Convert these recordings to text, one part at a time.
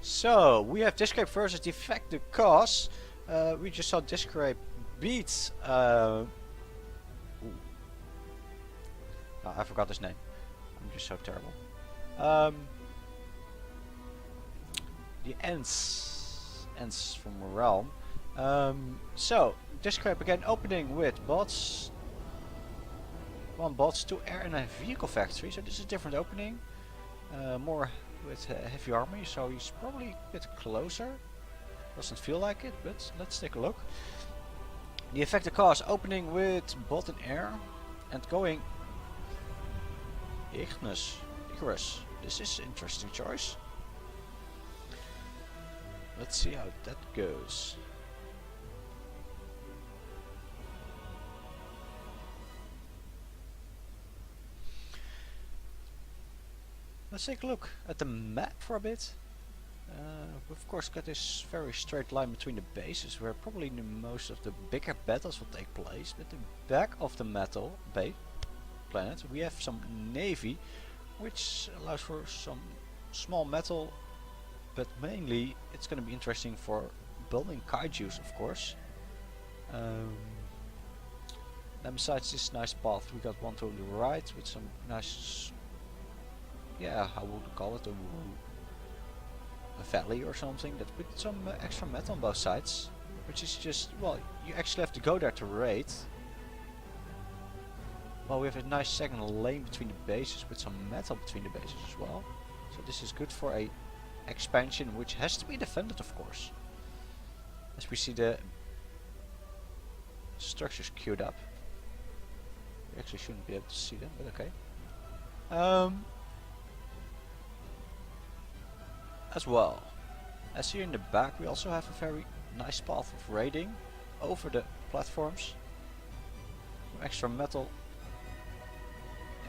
So we have Diskraip versus TheEffectTheCause. We just saw Diskraip beat. I forgot his name. I'm just so terrible. The ends from Realm. So Diskraip again opening with bots. 1 bots, 2 air and a vehicle factory. So this is a different opening. More with heavy armor, so he's probably a bit closer. Doesn't feel like it, but let's take a look. TheEffectTheCause opening with bot and air and going Icarus. This is an interesting choice. Let's see how that goes. Let's take a look at the map for a bit. We of course got this very straight line between the bases where probably the most of the bigger battles will take place. But the back of the planet we have some navy, which allows for some small metal, but mainly it's going to be interesting for building kaijus, of course. Then besides this nice path, we got one to the right with some nice, yeah, how would we call it, a valley or something, that with some extra metal on both sides, which is just, well, you actually have to go there to raid. Well, we have a nice second lane between the bases with some metal between the bases as well. So this is good for a expansion which has to be defended, of course. As we see the structures queued up. We actually shouldn't be able to see them, but okay. As well as here in the back, we also have a very nice path of raiding over the platforms. Some extra metal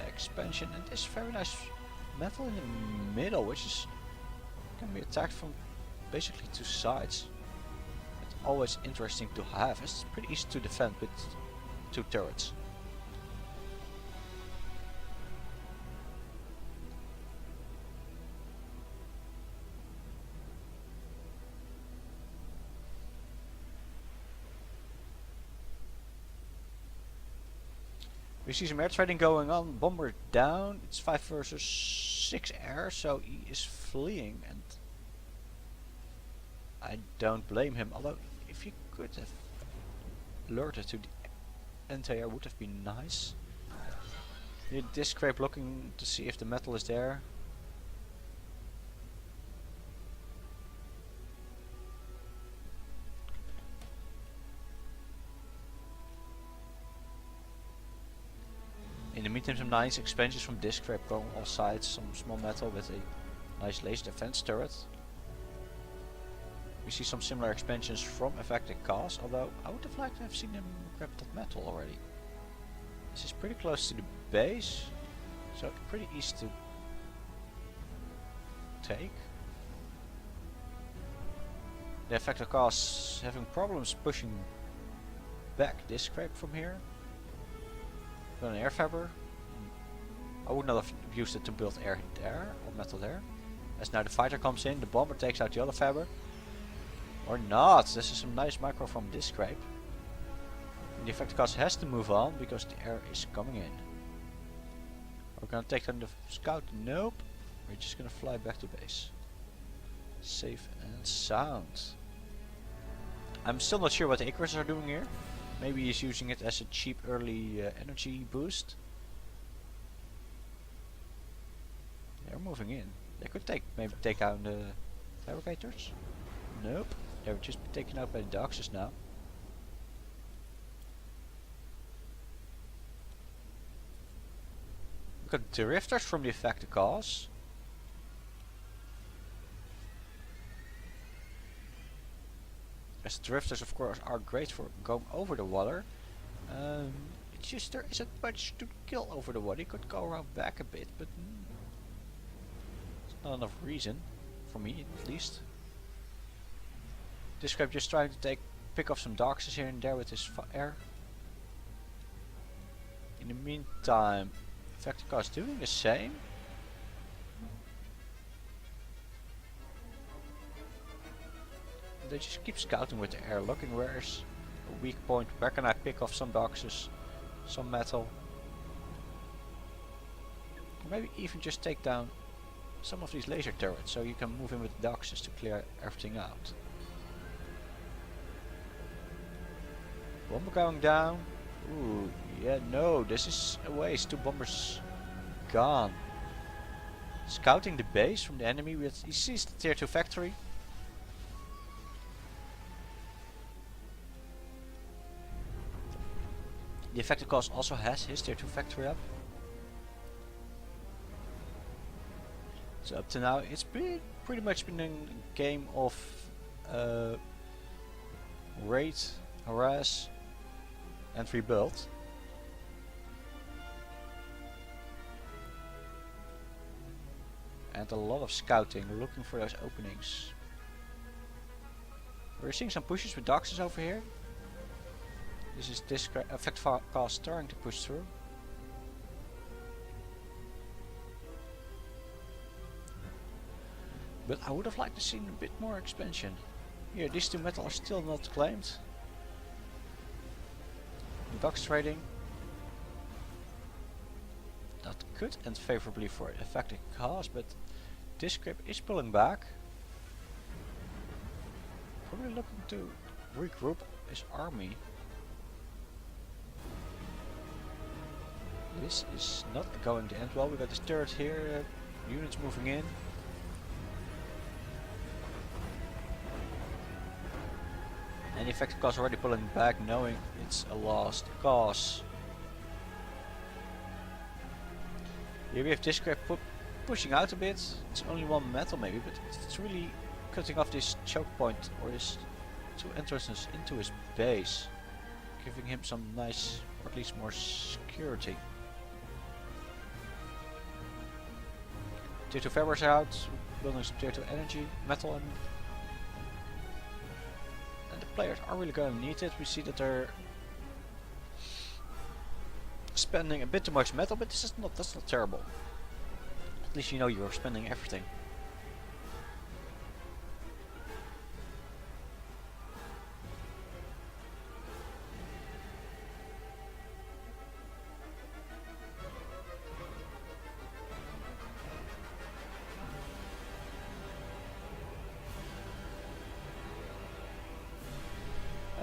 expansion, and this very nice metal in the middle, which is can be attacked from basically 2 sides. It's always interesting to have. It's pretty easy to defend with 2 turrets. We see some air trading going on. Bomber down. It's 5 versus 6 air, so he is fleeing, and I don't blame him. Although, if he could have alerted to the anti-air, would have been nice. Here, Diskraip looking to see if the metal is there. In the meantime, some nice expansions from Diskraip going all sides. Some small metal with a nice laser defense turret. We see some similar expansions from TheEffectTheCause, although I would have liked to have seen him grab that metal already. This is pretty close to the base, so pretty easy to take. TheEffectTheCause having problems pushing back Diskraip from here. An air fabric. I would not have used it to build air there or metal there. As now the fighter comes in, the bomber takes out the other fabric. Or not. This is some nice micro from Diskraip. TheEffectTheCause has to move on because the air is coming in. We're gonna take down the scout. Nope. We're just gonna fly back to base. Safe and sound. I'm still not sure what the Icarus are doing here. Maybe he's using it as a cheap early energy boost. They're moving in. They could maybe take out the fabricators. Nope. They're just taken out by the Doxers now. We got the drifters from TheEffectTheCause. As drifters, of course, are great for going over the water. It's just there isn't much to kill over the water. You could go around back a bit, but it's not enough reason, for me at least. Diskraip just trying to pick off some Doxers here and there with his fire. In the meantime, TheEffectTheCause doing the same. they just keep scouting with the air, looking where's a weak point, where can I pick off some boxes, some metal. Or maybe even just take down some of these laser turrets so you can move in with boxes to clear everything out. Bomber going down. Ooh, yeah, no, this is a waste. 2 bombers gone. Scouting the base from the enemy. He sees the tier 2 factory. TheEffectTheCause also has his tier 2 factory up. So up to now it's been pretty much been a game of raid, harass and rebuild. And a lot of scouting, looking for those openings. We're seeing some pushes with Doxes over here. This is TheEffectTheCause starting to push through. But I would have liked to see a bit more expansion. Here, these 2 metal are still not claimed. Dox trading. That could end favorably for TheEffectTheCause, but Diskraip is pulling back. Probably looking to regroup his army. This is not going to end well. We got this turret here, units moving in. And TheEffectTheCause already pulling back, knowing it's a lost cause. Here we have Diskraip pushing out a bit. It's only 1 metal maybe, but it's really cutting off this choke point or his 2 entrances into his base, giving him some nice, or at least more security. Tier 2 fabrics are out, building some tier 2 energy, metal, and the players are really going to need it. We see that they're spending a bit too much metal, but that's not terrible. At least you know you're spending everything.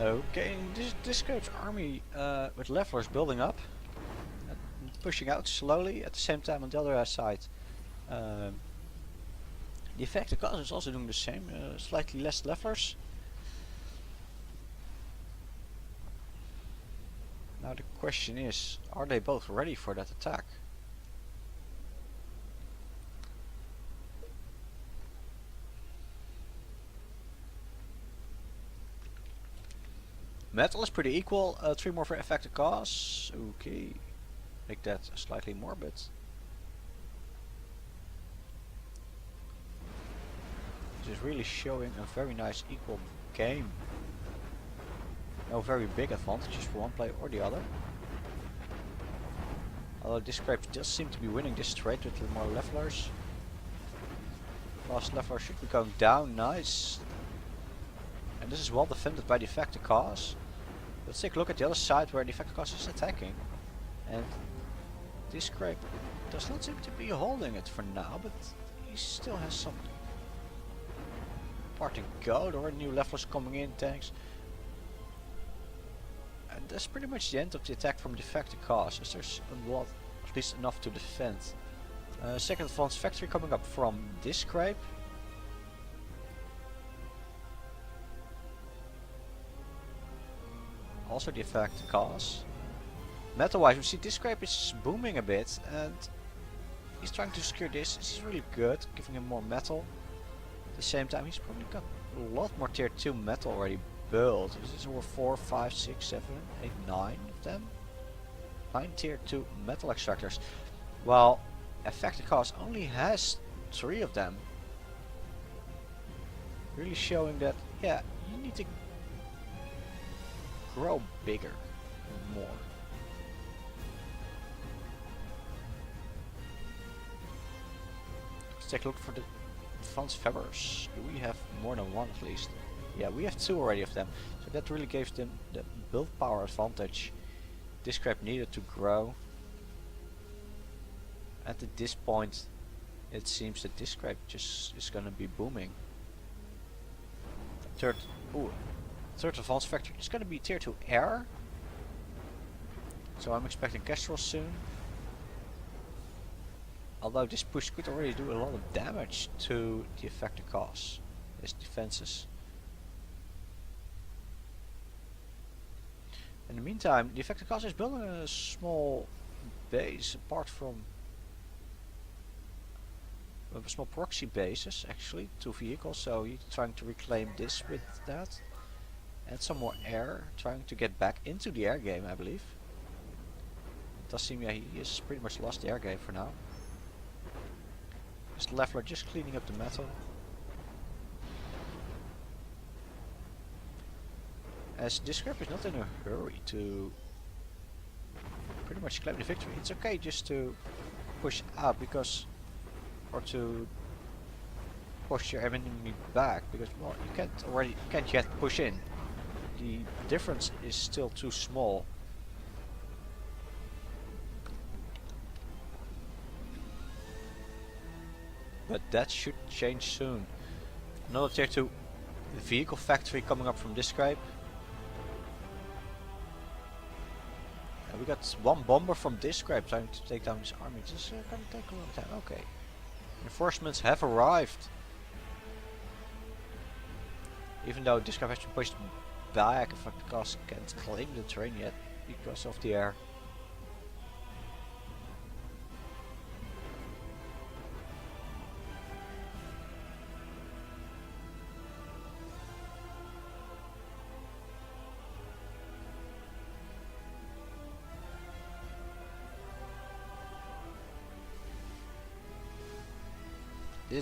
Okay, Diskraip's army with levelers building up, pushing out slowly. At the same time, on the other side, TheEffectTheCause is also doing the same, slightly less levelers. Now the question is, are they both ready for that attack? Metal is pretty equal, 3 more for TheEffectTheCause. Okay, make that slightly more, but this is really showing a very nice equal game. No very big advantages for one player or the other. Although Diskraip does seem to be winning this trade with more levelers. Last leveler should be going down, nice. And this is well defended by TheEffectTheCause. Let's take a look at the other side where TheEffectTheCause is attacking. And Diskraip does not seem to be holding it for now, but he still has some part to go. There are new levelers coming in, tanks. And that's pretty much the end of the attack from TheEffectTheCause, as there's a lot, at least enough to defend. Second advanced factory coming up from Diskraip. Also TheEffectTheCause. Metal wise, we see Diskraip is booming a bit and he's trying to secure this. This is really good, giving him more metal. At the same time, he's probably got a lot more tier 2 metal already built. This is over 4, 5, 6, 7, 8, 9 of them. 9 tier 2 metal extractors. While TheEffectTheCause only has 3 of them. Really showing that, yeah, you need to grow bigger and more. Let's take a look for the advanced fabrics. Do we have more than one at least? Yeah, we have 2 already of them. So that really gives them the build power advantage Diskraip needed to grow. At this point, it seems that Diskraip just is gonna be booming. Third advanced factory is gonna be tier 2 air. So I'm expecting Kestrel soon. Although this push could already do a lot of damage to the TheEffectTheCause, his defenses. In the meantime, the TheEffectTheCause is building a small base apart from small proxy bases, actually, 2 vehicles, so he's trying to reclaim this with that. And some more air, trying to get back into the air game, I believe. It does seem, yeah, he has pretty much lost the air game for now. This leveler just cleaning up the metal. As Diskraip is not in a hurry to pretty much claim the victory, it's okay just to push out because, or to push your enemy back, because well, you can't yet push in. The difference is still too small. But that should change soon. Another tier 2 vehicle factory coming up from Diskraip. We got 1 bomber from Diskraip trying to take down this army. This is gonna take a long time. Okay. Reinforcements have arrived. Even though Diskraip has been pushed back, TheEffectTheCause can't claim the terrain yet because of the air.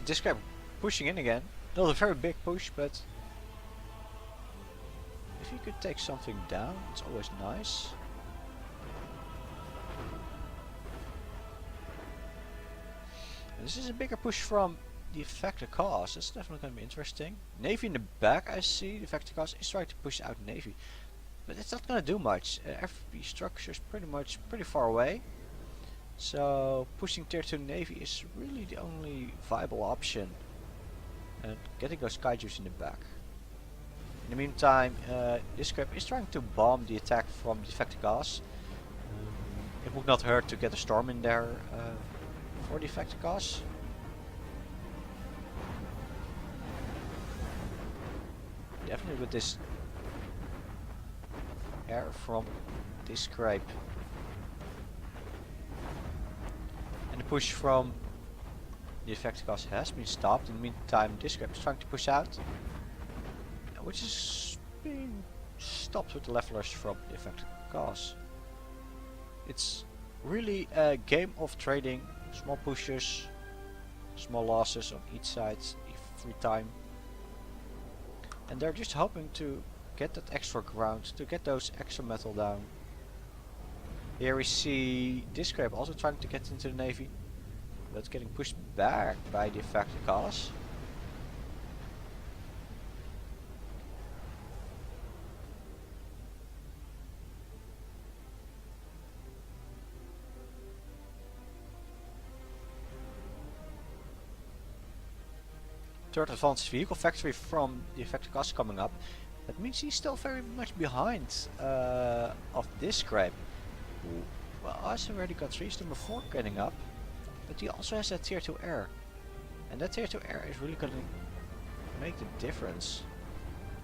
Diskraip pushing in again. Not a very big push, but if you could take something down, it's always nice. And this is a bigger push from the TheEffectTheCause. That's definitely going to be interesting. Navy in the back, I see. The TheEffectTheCause is trying to push out Navy, but it's not going to do much. Every structure is pretty far away. So pushing tier 2 Navy is really the only viable option, and getting those kaijus in the back. In the meantime, Diskraip is trying to bomb the attack from the TheEffectTheCause. It would not hurt to get a storm in there for the TheEffectTheCause. Definitely with this air from Diskraip. And the push from the TheEffectTheCause has been stopped. In the meantime, Diskraip is trying to push out, which is being stopped with the levelers from the TheEffectTheCause. It's really a game of trading, small pushes, small losses on each side every time. And they're just hoping to get that extra ground, to get those extra metal down. Here we see Diskraip also trying to get into the Navy, but getting pushed back by the TheEffectTheCause. Third advanced vehicle factory from the TheEffectTheCause coming up. That means he's still very much behind of Diskraip. Well, has already got 3 number 4 getting up, but he also has that tier 2 air, and that tier 2 air is really going to make the difference.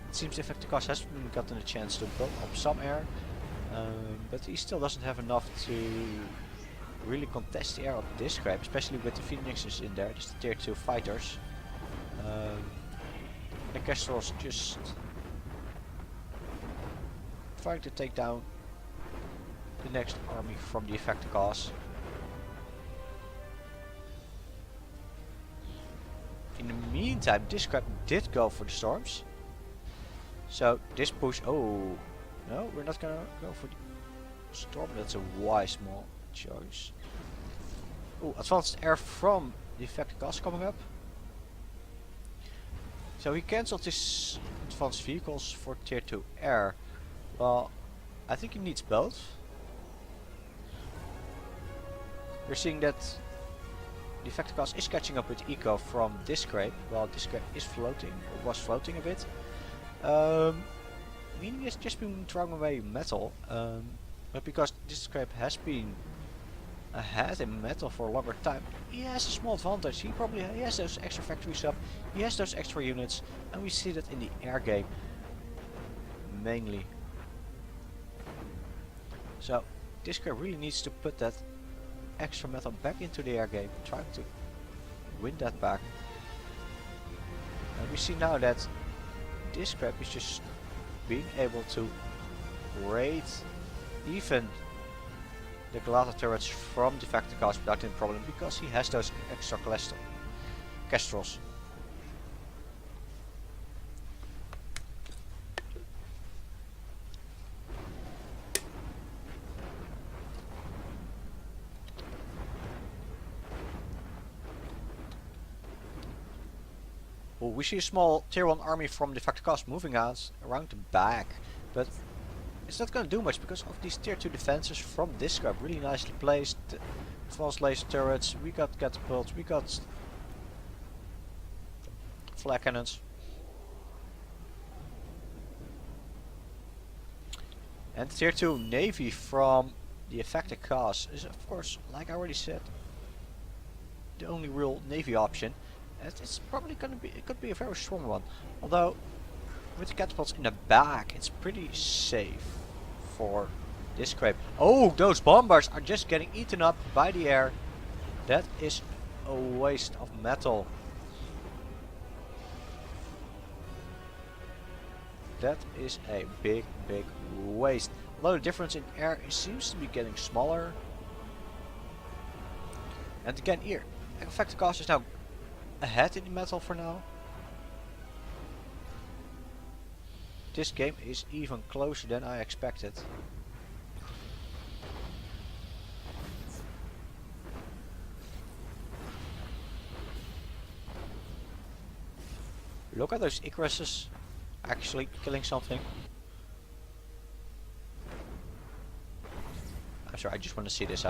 It seems the TheEffectTheCause has gotten a chance to build up some air, but he still doesn't have enough to really contest the air of Diskraip, especially with the Phoenixes in there, just the tier 2 fighters. The Kestrel's just trying to take down the next army from the TheEffectTheCause. In the meantime, Diskraip did go for the storms. So this push, oh no, we're not gonna go for the storm. That's a wise small choice. Oh, advanced air from the TheEffectTheCause coming up. So he cancelled his advanced vehicles for tier 2 air. Well, I think he needs both. You're seeing that TheEffectTheCause is catching up with Eco from Diskraip, while Diskraip is floating, or was floating a bit. Meaning he's just been throwing away metal, but because Diskraip has been ahead in metal for a longer time, he has a small advantage. He has those extra factories up, he has those extra units, and we see that in the air game mainly. So Diskraip really needs to put that extra metal back into the air game, trying to win that back. And we see now that Diskraip is just being able to raid even the Galata turrets from TheEffectTheCause without any problem, because he has those extra kestrels. Oh, we see a small tier 1 army from TheEffectTheCause moving out around the back, but it's not going to do much because of these tier 2 defenses from Diskraip. Really nicely placed. Advanced laser turrets, we got catapults, we got flak cannons. And tier 2 navy from TheEffectTheCause is, of course, like I already said, the only real navy option. And it's probably going to be, it could be a very strong one. Although, with the catapults in the back, it's pretty safe for Diskraip. Oh, those bombers are just getting eaten up by the air. That is a waste of metal. That is a big waste. Although the difference in air seems to be getting smaller. And again here, TheEffectTheCause is now ahead in the metal for now. This game is even closer than I expected. Look at those Icaruses actually killing something. I'm sorry, I just want to see this.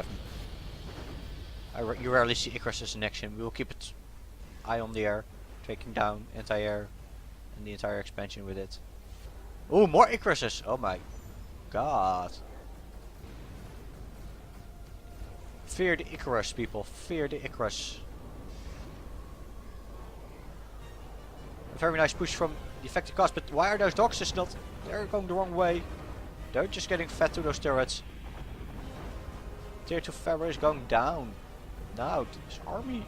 You rarely see Icaruses in action. We will keep it eye on the air, taking down anti-air and the entire expansion with it. Oh, more Icaruses! Oh my god. Fear the Icarus, people. Fear the Icarus. A very nice push from TheEffectTheCause, but why are those dogs just not... They're going the wrong way. They're just getting fed to those turrets. Tier 2 Fabric is going down. Now, this army...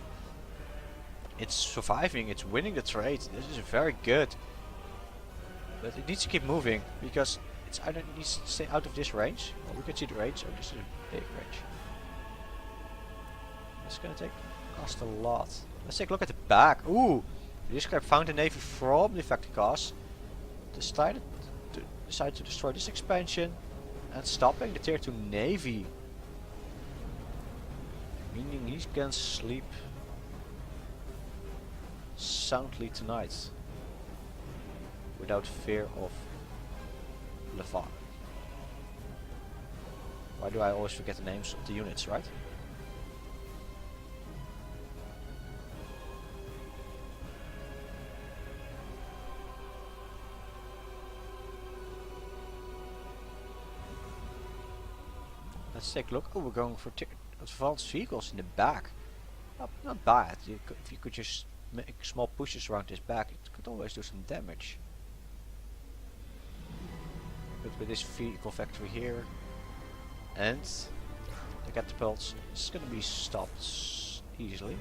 It's surviving, it's winning the trade. This is very good. But it needs to keep moving, because it's either needs to stay out of this range. Well, we can see the range, so this is a big range. It's gonna cost a lot. Let's take a look at the back. Ooh! Diskraip found a navy from TheEffectTheCause. Decided to destroy this expansion and stopping the tier 2 navy. Meaning he can sleep soundly tonight without fear of Levant. Why do I always forget the names of the units, right? Let's take a look. Oh, we're going for advanced vehicles in the back. Not bad. If you could just make small pushes around this back, it could always do some damage. But with this vehicle factory here and the catapults, it's gonna be stopped easily.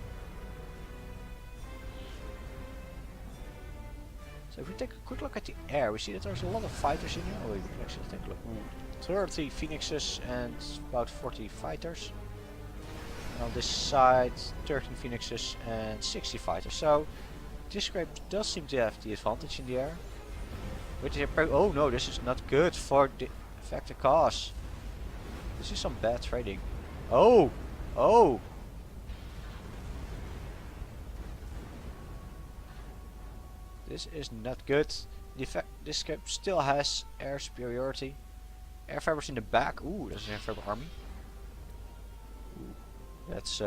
So if we take a quick look at the air, we see that there's a lot of fighters in here. Oh, we can actually take a look. 30 phoenixes and about 40 fighters. And on this side, 13 phoenixes and 60 fighters. So Diskraip does seem to have the advantage in the air. Oh no, this is not good for the TheEffectTheCause. This is some bad trading. Oh! Oh! This is not good. Diskraip still has air superiority. Air fibers in the back. Ooh, there's an air fiber army. Ooh, that's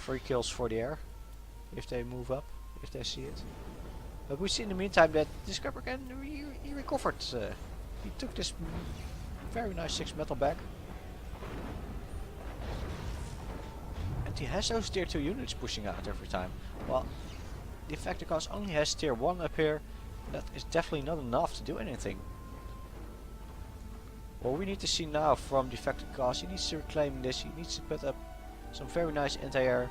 3 kills for the air. If they move up, if they see it. But we see in the meantime that Diskraip again, he recovered. He took this very nice 6 metal back. And he has those tier 2 units pushing out every time. Well, the TheEffectTheCause only has tier 1 up here. That is definitely not enough to do anything. What we need to see now from the TheEffectTheCause, he needs to reclaim this, he needs to put up some very nice anti-air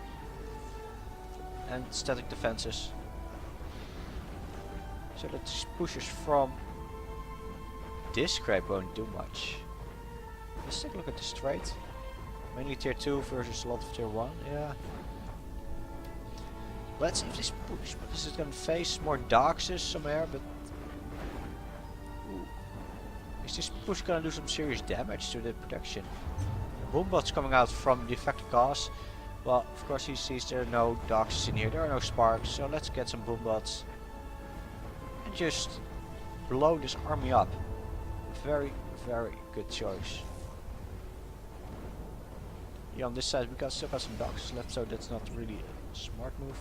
and static defenses. So that these pushes from Diskraip won't do much. Let's take a look at the strait. Mainly tier 2 versus a lot of tier 1, yeah. Let's see if this push, but is it gonna face more Darkses somewhere, but ooh. Is this push gonna do some serious damage to the protection? Boombots coming out from the TheEffectTheCause. Well, of course he sees there are no Darkses in here, there are no sparks, so let's get some boombots. And just blow this army up. Very, very good choice. Yeah, on this side we still got some Darkses left, so that's not really a smart move.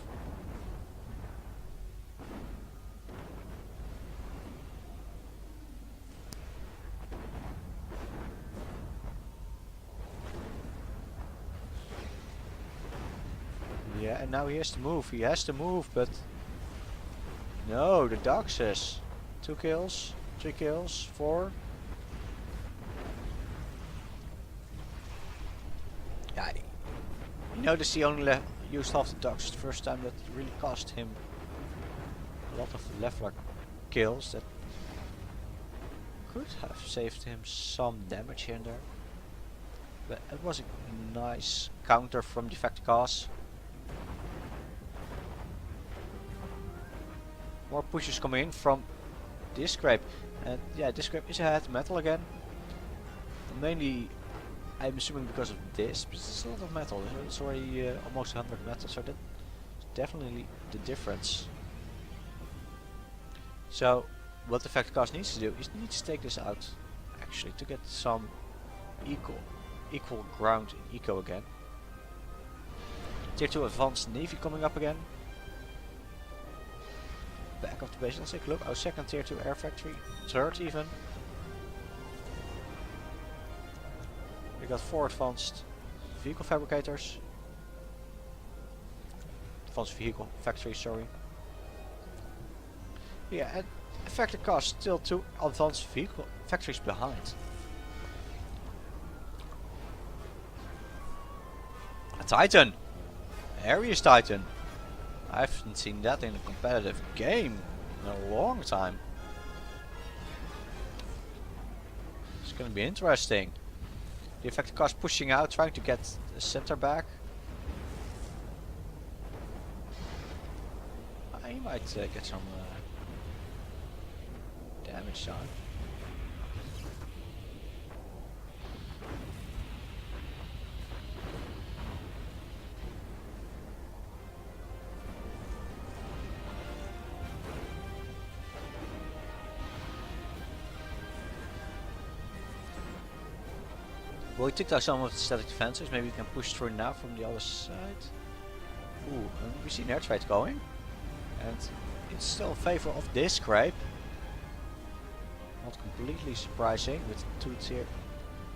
Yeah, and now he has to move. He has to move, but no, the Darkses. 2 kills, 3 kills, 4. Yeah, you notice he only used half the Darkses the first time. That really cost him a lot of Leffler kills. That could have saved him some damage here and there. But it was a nice counter from the TheEffectTheCause. More pushes coming in from Diskraip, and yeah, Diskraip is ahead metal again. Mainly, I'm assuming because of this, but it's a lot of metal. It's already almost 100 metal, so that's definitely the difference. So, what the TheEffectTheCause needs to do is needs to take this out, actually, to get some equal ground in eco again. Tier 2 advanced navy coming up again. Back of the base, let's take a look. Our second tier 2 air factory, third even. We got 4 advanced vehicle fabricators. Advanced vehicle factories, sorry. Yeah, and TheEffectTheCause still 2 advanced vehicle factories behind. A Titan! Aries Titan! I haven't seen that in a competitive game in a long time. It's gonna be interesting. The TheEffectTheCause pushing out, trying to get the center back. He might get some damage done. Well, he took out some of the static defenses. Maybe we can push through now from the other side. Ooh, and we see an air trade going. And it's still in favor of Diskraip. Not completely surprising with 2 tier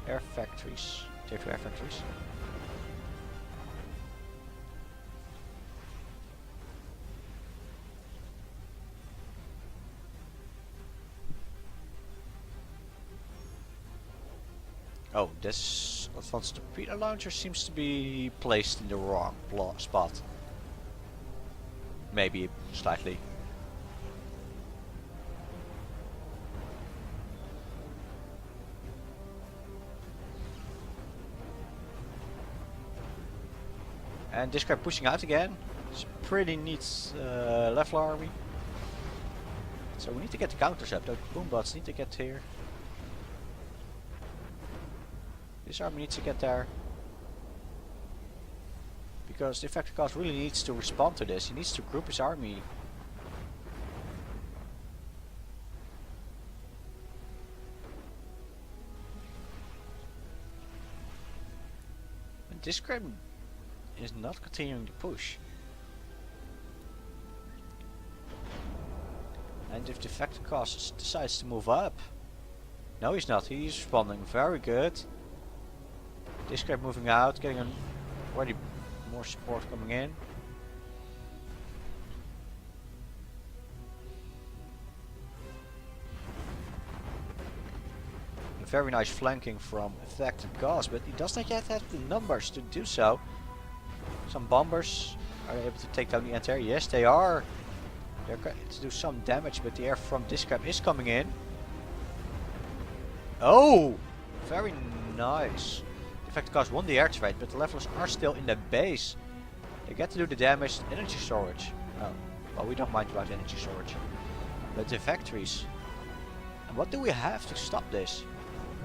air factories. Tier 2 air factories. Oh, this advanced torpedo launcher seems to be placed in the wrong spot. Maybe slightly. And this guy pushing out again. It's pretty neat level army. So we need to get the counters up. The boombots need to get here. This army needs to get there. Because the TheEffectTheCause really needs to respond to this. He needs to group his army Diskraip is not continuing to push. And if TheEffectTheCause decides to move up. No, he's not. He's responding. Very good. Diskraip moving out, getting already more support coming in. Very nice flanking from TheEffectTheCause, but he does not yet have the numbers to do so. Some bombers are able to take down the anti-air. Yes, they are. They're going to do some damage, but the air from Diskraip is coming in. Oh, very nice. TheEffectTheCause won the air trade, but the levelers are still in the base. They get to do the damage. Energy storage. Oh, well, we don't mind about energy storage, but the factories. And what do we have to stop this?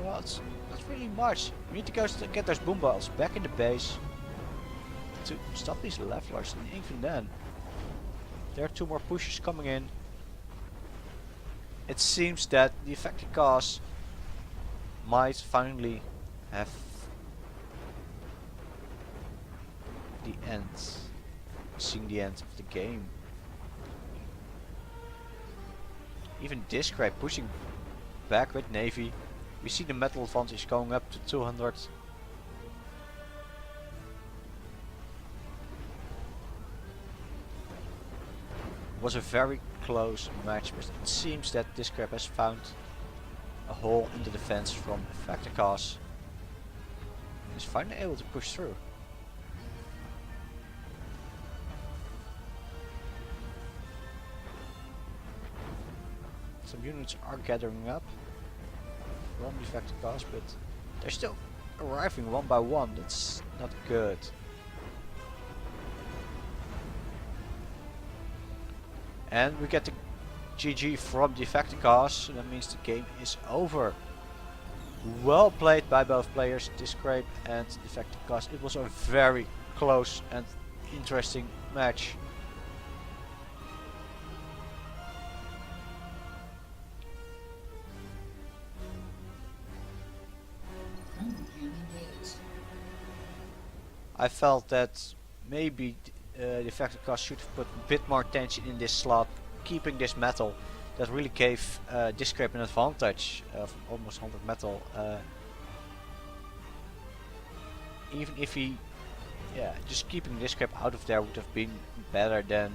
Well, it's not really much. We need to go to get those boom balls back in the base to stop these levelers, and even then there are 2 more pushes coming in. It seems that the TheEffectTheCause might finally have the end, seeing the end of the game. Even Diskraip pushing back with Navy. We see the metal advantage going up to 200. It was a very close match, but it seems that Diskraip has found a hole in the defense from TheEffectTheCause. He's finally able to push through. Some units are gathering up from TheEffectTheCause, but they're still arriving one by one. That's not good. And we get the GG from TheEffectTheCause, so that means the game is over. Well played by both players, Diskraip and TheEffectTheCause. It was a very close and interesting match. I felt that maybe TheEffectTheCause should have put a bit more attention in this slot, keeping this metal. That really gave Diskraip an advantage of almost 100 metal. Even if he, just keeping Diskraip out of there would have been better than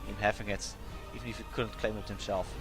him having it, even if he couldn't claim it himself.